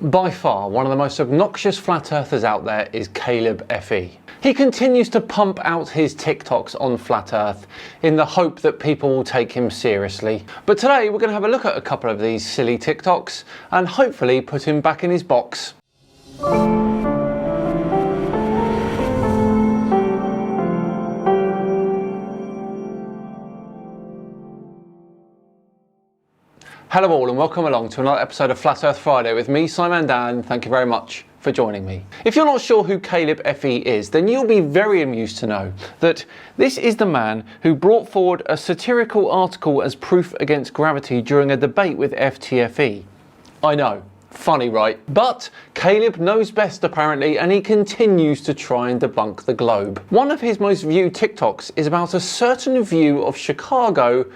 By far, one of the most obnoxious flat earthers out there is Kaleb FE. He continues to pump out his TikToks on flat earth in the hope that people will take him seriously. But today we're going to have a look at a couple of these silly TikToks and hopefully put him back in his box. Hello all and welcome along to another episode of Flat Earth Friday with me, Simon Dan. Thank you very much for joining me. If you're not sure who Kaleb FE is, then you'll be very amused to know that this is the man who brought forward a satirical article as proof against gravity during a debate with FTFE. I know, funny right? But Kaleb knows best apparently, and he continues to try and debunk the globe. One of his most viewed TikToks is about a certain view of Chicago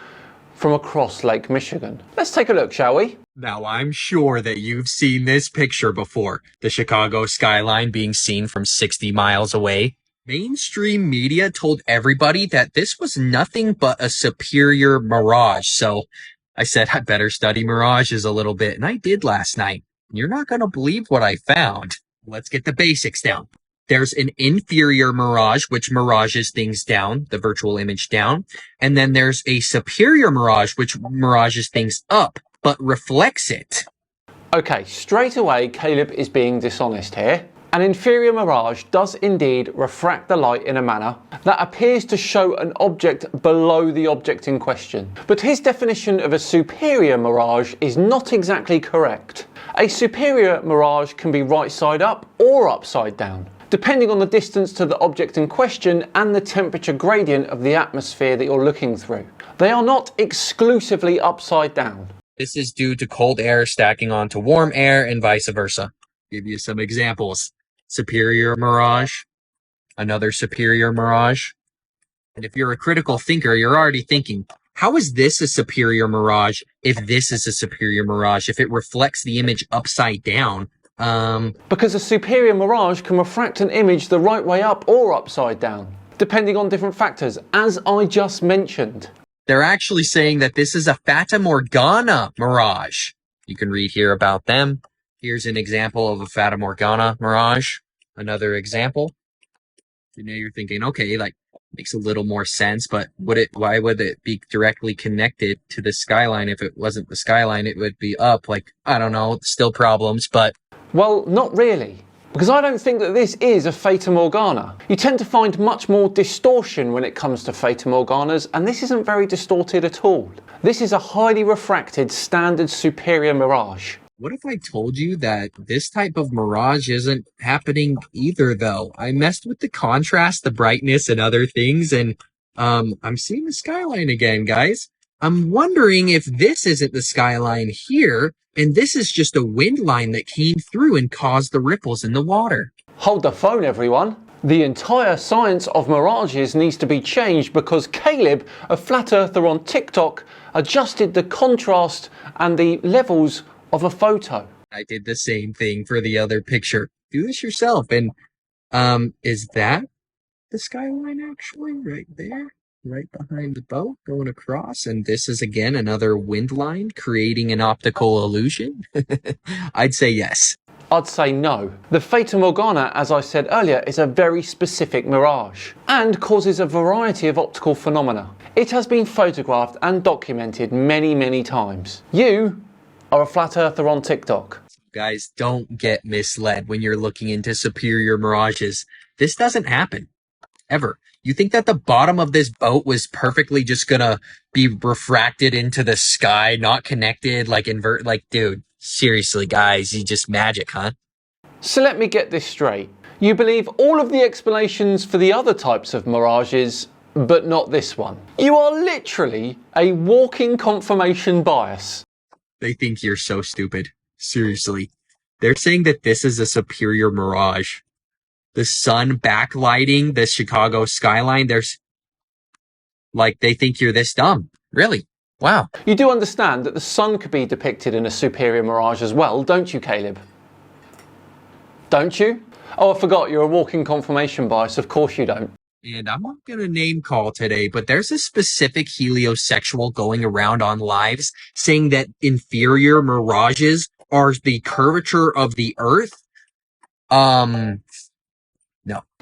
from across Lake Michigan. Let's take a look, shall we? Now, I'm sure that you've seen this picture before, the Chicago skyline being seen from 60 miles away. Mainstream media told everybody that this was nothing but a superior mirage, so I said I better study mirages a little bit, and I did last night. You're not going to believe what I found. Let's get the basics down. There's an inferior mirage, which mirages things down, the virtual image down. And then there's a superior mirage, which mirages things up, but reflects it. Okay, straight away, Kaleb is being dishonest here. An inferior mirage does indeed refract the light in a manner that appears to show an object below the object in question. But his definition of a superior mirage is not exactly correct. A superior mirage can be right side up or upside down, depending on the distance to the object in question and the temperature gradient of the atmosphere that you're looking through. They are not exclusively upside down. This is due to cold air stacking onto warm air and vice versa. Give you some examples. Superior mirage, another superior mirage. And if you're a critical thinker, you're already thinking, how is this a superior mirage if this is a superior mirage? If it reflects the image upside down, because a superior mirage can refract an image the right way up or upside down, depending on different factors, as I just mentioned. They're actually saying that this is a Fata Morgana mirage. You can read here about them. Here's an example of a Fata Morgana mirage. Another example. You know, you're thinking, okay, like, makes a little more sense, but why would it be directly connected to the skyline? If it wasn't the skyline, it would be up. Like, I don't know, still problems, but... Well, not really, because I don't think that this is a Fata Morgana. You tend to find much more distortion when it comes to Fata Morganas, and this isn't very distorted at all. This is a highly refracted standard superior mirage. What if I told you that this type of mirage isn't happening either, though? I messed with the contrast, the brightness, and other things, and I'm seeing the skyline again, guys. I'm wondering if this isn't the skyline here, and this is just a wind line that came through and caused the ripples in the water. Hold the phone, everyone. The entire science of mirages needs to be changed because Kaleb, a flat earther on TikTok, adjusted the contrast and the levels of a photo. I did the same thing for the other picture. Do this yourself. And is that the skyline actually right there? Right behind the boat going across? And this is again another wind line creating an optical illusion? I'd say yes. I'd say no. The Fata Morgana, as I said earlier, is a very specific mirage and causes a variety of optical phenomena. It has been photographed and documented many, many times. You are a flat earther on TikTok. Guys, don't get misled when you're looking into superior mirages. This doesn't happen. Ever. You think that the bottom of this boat was perfectly just gonna be refracted into the sky, not connected, like dude, seriously, guys, you just magic, huh? So let me get this straight. You believe all of the explanations for the other types of mirages, but not this one. You are literally a walking confirmation bias. They think you're so stupid. Seriously. They're saying that this is a superior mirage. The sun backlighting the Chicago skyline, they think you're this dumb. Really? Wow. You do understand that the sun could be depicted in a superior mirage as well, don't you, Kaleb? Don't you? Oh, I forgot, you're a walking confirmation bias. Of course you don't. And I'm not going to name call today, but there's a specific heliosexual going around on lives saying that inferior mirages are the curvature of the Earth? No.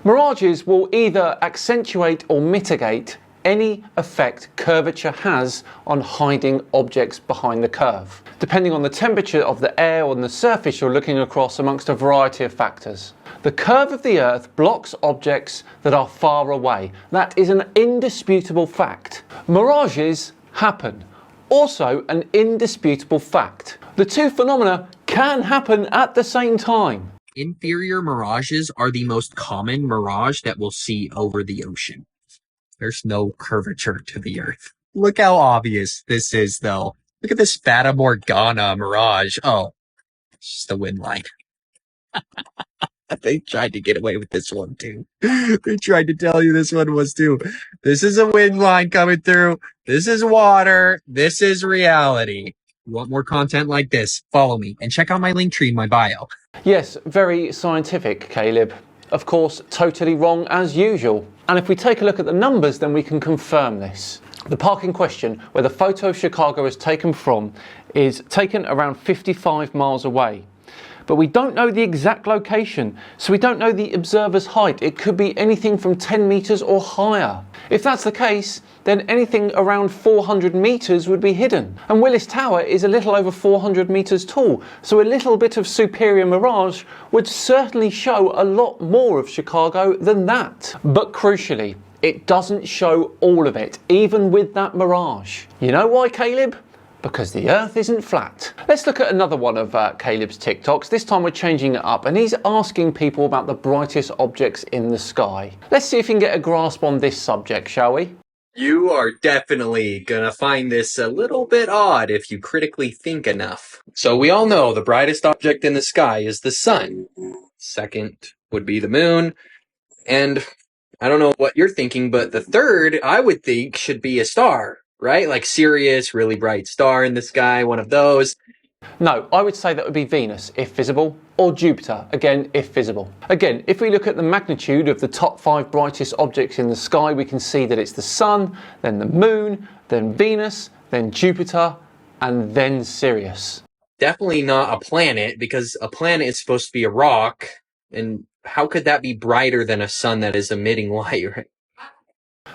Mirages will either accentuate or mitigate any effect curvature has on hiding objects behind the curve, depending on the temperature of the air on the surface you're looking across, amongst a variety of factors. The curve of the Earth blocks objects that are far away. That is an indisputable fact. Mirages happen. Also an indisputable fact. The two phenomena can happen at the same time. Inferior mirages are the most common mirage that we'll see over the ocean. There's no curvature to the Earth. Look how obvious this is, though. Look at this Fata Morgana mirage. Oh, it's just a wind line. They tried to get away with this one, too. They tried to tell you this one was, too. This is a wind line coming through. This is water. This is reality. You want more content like this? Follow me and check out my link tree in my bio. Yes, very scientific, Kaleb. Of course, totally wrong as usual. And if we take a look at the numbers, then we can confirm this. The park in question, where the photo of Chicago is taken from, is taken around 55 miles away. But we don't know the exact location, so we don't know the observer's height. It could be anything from 10 meters or higher. If that's the case, then anything around 400 meters would be hidden. And Willis Tower is a little over 400 meters tall, so a little bit of superior mirage would certainly show a lot more of Chicago than that. But crucially, it doesn't show all of it, even with that mirage. You know why, Kaleb? Because the Earth isn't flat. Let's look at another one of Kaleb's TikToks. This time we're changing it up and he's asking people about the brightest objects in the sky. Let's see if we can get a grasp on this subject, shall we? You are definitely gonna find this a little bit odd if you critically think enough. So we all know the brightest object in the sky is the sun. Second would be the moon. And I don't know what you're thinking, but the third, I would think, should be a star. Right? Like Sirius, really bright star in the sky, one of those. No, I would say that would be Venus, if visible, or Jupiter, again, if visible. Again, if we look at the magnitude of the top 5 brightest objects in the sky, we can see that it's the Sun, then the Moon, then Venus, then Jupiter, and then Sirius. Definitely not a planet, because a planet is supposed to be a rock, and how could that be brighter than a sun that is emitting light, right?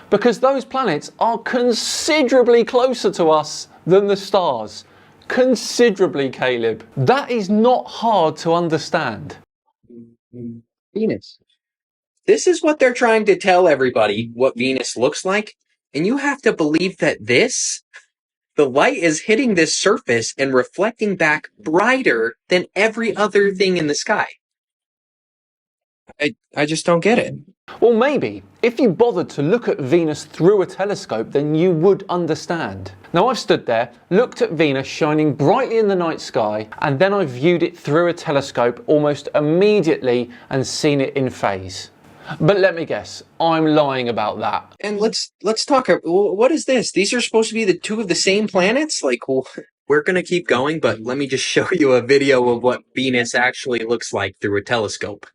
Because those planets are considerably closer to us than the stars. Considerably, Kaleb. That is not hard to understand. Venus. This is what they're trying to tell everybody, what Venus looks like. And you have to believe that the light is hitting this surface and reflecting back brighter than every other thing in the sky. I just don't get it. Well, maybe. If you bothered to look at Venus through a telescope, then you would understand. Now, I've stood there, looked at Venus shining brightly in the night sky, and then I viewed it through a telescope almost immediately and seen it in phase. But let me guess, I'm lying about that. And let's talk. What is this? These are supposed to be the two of the same planets? Like, well, we're going to keep going, but let me just show you a video of what Venus actually looks like through a telescope.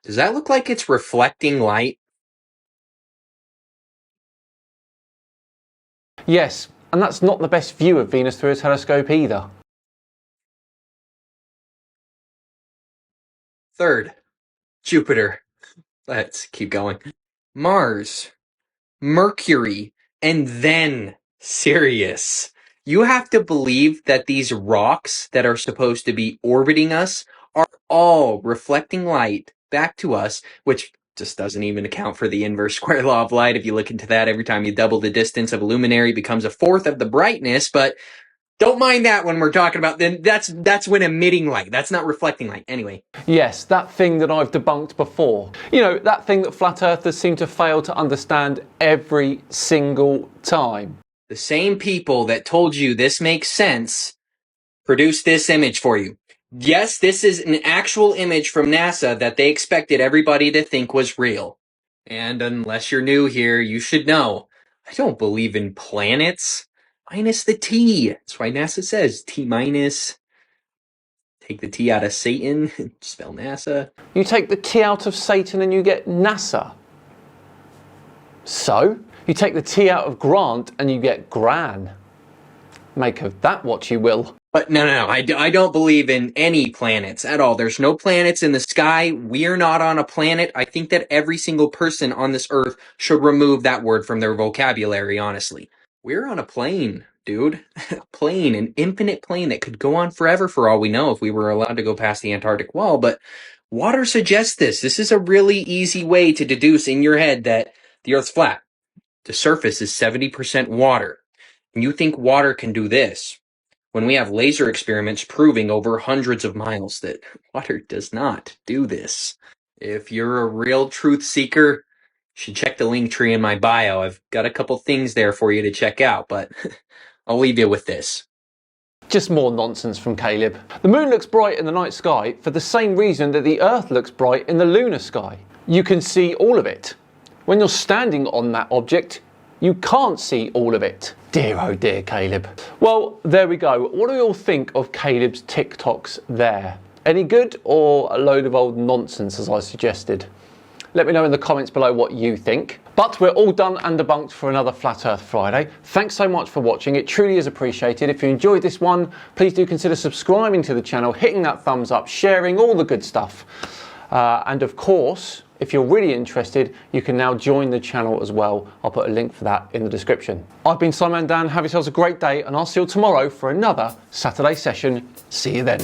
Does that look like it's reflecting light? Yes, and that's not the best view of Venus through a telescope either. Third, Jupiter. Let's keep going. Mars, Mercury, and then Sirius. You have to believe that these rocks that are supposed to be orbiting us are all reflecting light back to us, which just doesn't even account for the inverse square law of light. If you look into that, every time you double the distance of a luminary becomes a fourth of the brightness, but don't mind that when we're talking about, then that's when emitting light. That's not reflecting light. Anyway. Yes, that thing that I've debunked before. You know, that thing that flat earthers seem to fail to understand every single time. The same people that told you this makes sense produced this image for you. Yes, this is an actual image from NASA that they expected everybody to think was real. And unless you're new here, you should know, I don't believe in planets. Minus the T. That's why NASA says T minus. Take the T out of Satan, spell NASA. You take the T out of Satan and you get NASA. So, you take the T out of Grant and you get Gran. Make of that what you will. But no, I don't believe in any planets at all. There's no planets in the sky. We're not on a planet. I think that every single person on this earth should remove that word from their vocabulary, honestly. We're on a plane, dude. A plane, an infinite plane that could go on forever for all we know if we were allowed to go past the Antarctic wall. But water suggests this. This is a really easy way to deduce in your head that the Earth's flat. The surface is 70% water. And you think water can do this when we have laser experiments proving over hundreds of miles that water does not do this. If you're a real truth seeker, you should check the link tree in my bio. I've got a couple things there for you to check out, but I'll leave you with this. Just more nonsense from Kaleb. The moon looks bright in the night sky for the same reason that the Earth looks bright in the lunar sky. You can see all of it. When you're standing on that object, you can't see all of it. Dear oh dear, Kaleb. Well, there we go. What do we all think of Kaleb's TikToks there? Any good or a load of old nonsense, as I suggested? Let me know in the comments below what you think. But we're all done and debunked for another Flat Earth Friday. Thanks so much for watching. It truly is appreciated. If you enjoyed this one, please do consider subscribing to the channel, hitting that thumbs up, sharing all the good stuff. And of course, if you're really interested, you can now join the channel as well. I'll put a link for that in the description. I've been Simon Dan. Have yourselves a great day, and I'll see you tomorrow for another Saturday session. See you then.